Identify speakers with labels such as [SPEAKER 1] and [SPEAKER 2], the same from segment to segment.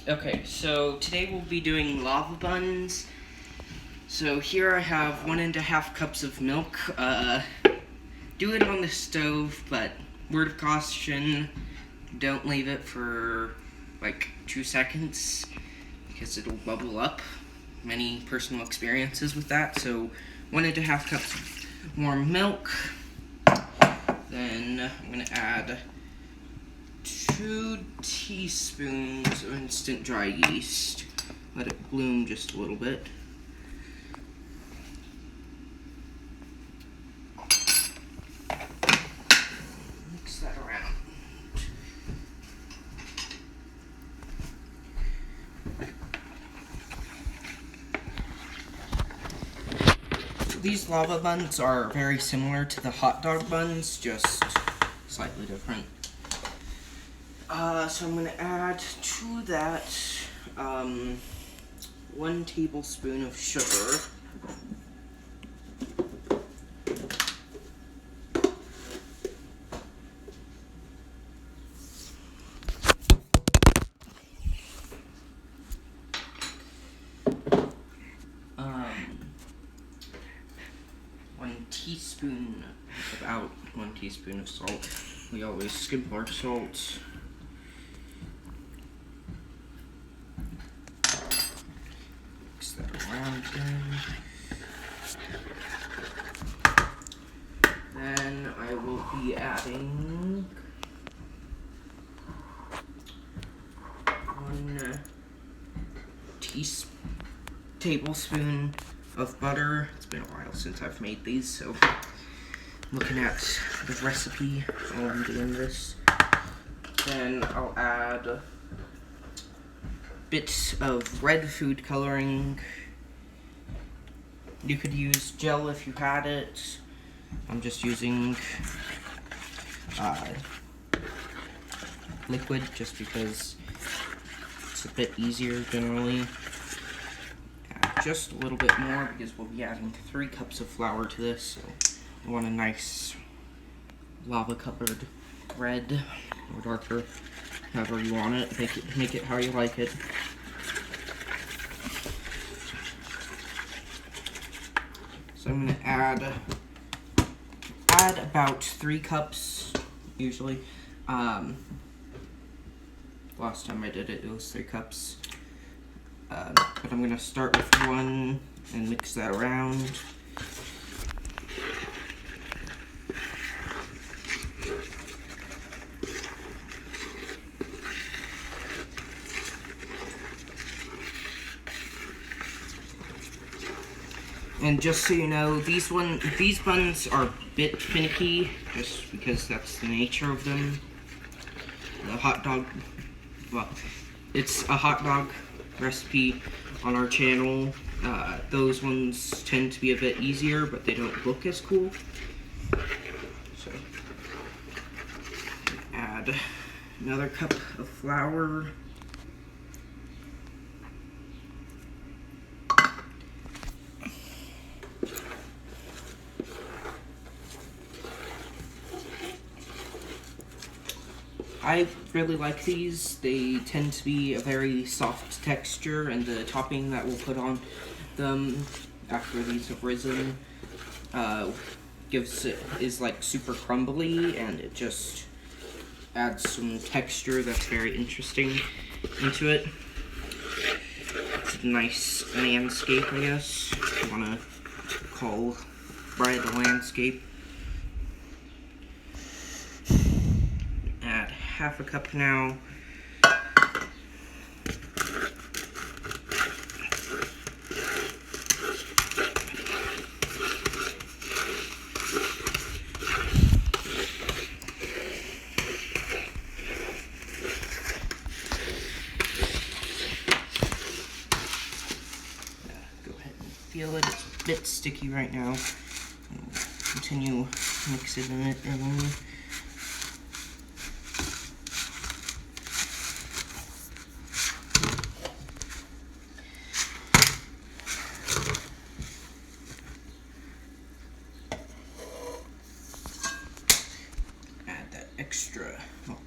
[SPEAKER 1] Okay, so today we'll be doing lava buns. So here I have 1.5 cups of milk. Do it on the stove, but word of caution, don't leave it for like 2 seconds because it'll bubble up. Many personal experiences with that. So 1.5 cups of warm milk. Then I'm gonna add 2 teaspoons of instant dry yeast. Let it bloom just a little bit. Mix that around. These lava buns are very similar to the hot dog buns, just slightly different. So I'm going to add to that 1 tablespoon of sugar. About 1 teaspoon of salt. We always skip our salt. Mix that around again. Then I will be adding 1 tablespoon of butter. It's been a while since I've made these, so looking at the recipe while I'm doing this. Then I'll add bits of red food coloring. You could use gel if you had it. I'm just using liquid just because it's a bit easier generally. Add just a little bit more because we'll be adding 3 cups of flour to this. So you want a nice lava-colored red or darker, however you want it. Make it how you like it. So I'm gonna add about 3 cups usually. Last time I did it, it was 3 cups. But I'm gonna start with 1 and mix that around. And just so you know, these buns are a bit finicky, just because that's the nature of them. The hot dog, well, it's a hot dog recipe on our channel. Those ones tend to be a bit easier, but they don't look as cool. So, add another cup of flour. I really like these. They tend to be a very soft texture, and the topping that we'll put on them after these have risen is like super crumbly, and it just adds some texture that's very interesting into it. It's a nice landscape, I guess, if you want to call bread a landscape. Add half a cup now. Go ahead and feel it. It's a bit sticky right now. Continue mixing it in. Extra, well,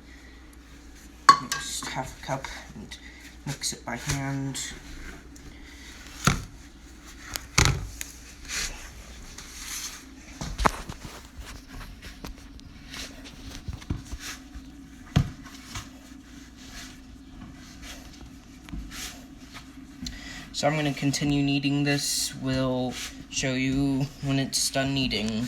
[SPEAKER 1] just half a cup, and mix it by hand. So I'm going to continue kneading this. We'll show you when it's done kneading.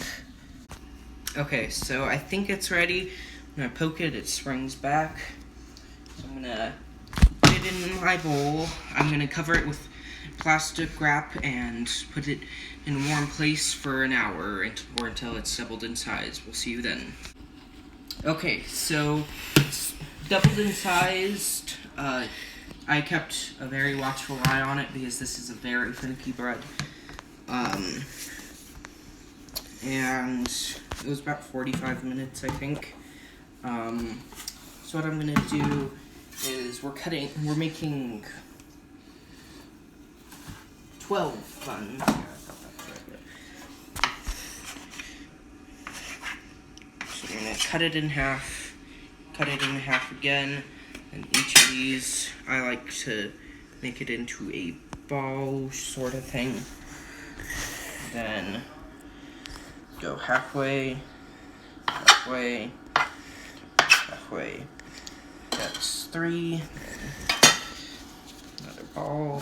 [SPEAKER 1] Okay, so I think it's ready. I'm going to poke it, it springs back. So I'm going to put it in my bowl. I'm going to cover it with plastic wrap and put it in a warm place for an hour or until it's doubled in size. We'll see you then. Okay, so it's doubled in size. I kept a very watchful eye on it because this is a very finicky bread. And it was about 45 minutes, I think. So what I'm gonna do is we're making 12 buns. So I'm gonna cut it in half again. And each of these, I like to make it into a ball sort of thing. Then go halfway, halfway, halfway. That's 3. Another ball.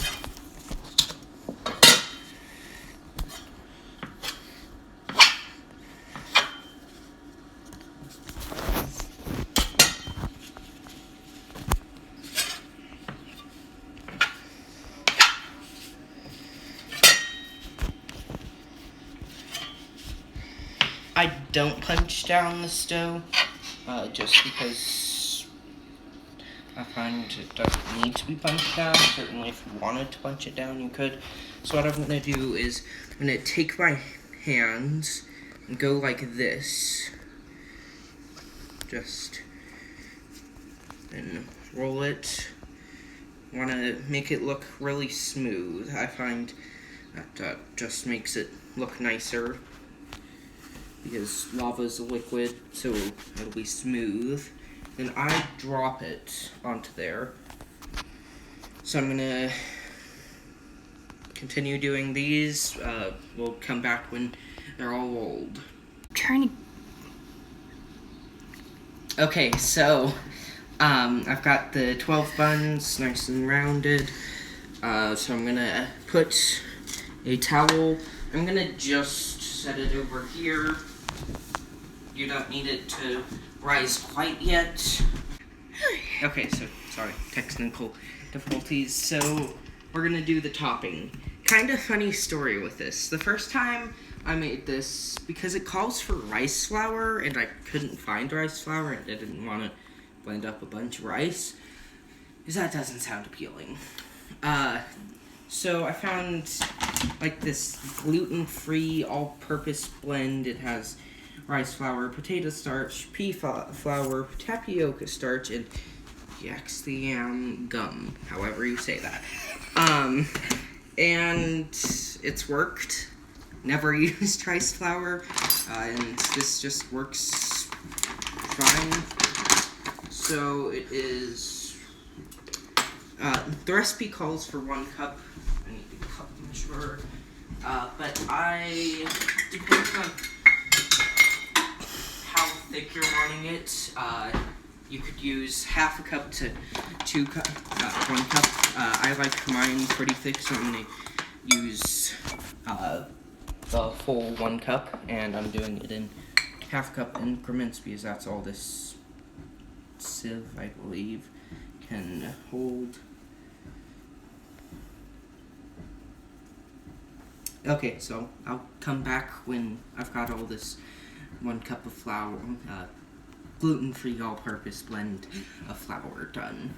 [SPEAKER 1] I don't punch down the stove, just because I find it doesn't need to be punched down. Certainly if you wanted to punch it down, you could. So what I'm going to do is, I'm going to take my hands and go like this. Just, and roll it. Want to make it look really smooth. I find that just makes it look nicer. Because lava is a liquid, so it'll be smooth. Then I drop it onto there. So I'm gonna continue doing these. We'll come back when they're all old. Okay, so I've got the 12 buns nice and rounded. So I'm gonna put a towel. I'm gonna just set it over here. You don't need it to rise quite yet. Okay, so, sorry, technical difficulties. So, we're gonna do the topping. Kind of funny story with this. The first time I made this, because it calls for rice flour, and I couldn't find rice flour, and I didn't want to blend up a bunch of rice, because that doesn't sound appealing. So I found, like, this gluten-free, all-purpose blend. It has rice flour, potato starch, pea flour, tapioca starch, and Yaxthiam gum, however you say that. And it's worked. Never used rice flour, and this just works fine. So it is, the recipe calls for 1 cup. I need the cup measure, but depending on how thick you're wanting it, you could use half a cup to 1 cup. I like mine pretty thick, so I'm going to use the full 1 cup, and I'm doing it in half cup increments because that's all this sieve, I believe, can hold. Okay, so I'll come back when I've got all this 1 cup of flour, gluten-free all-purpose blend of flour done.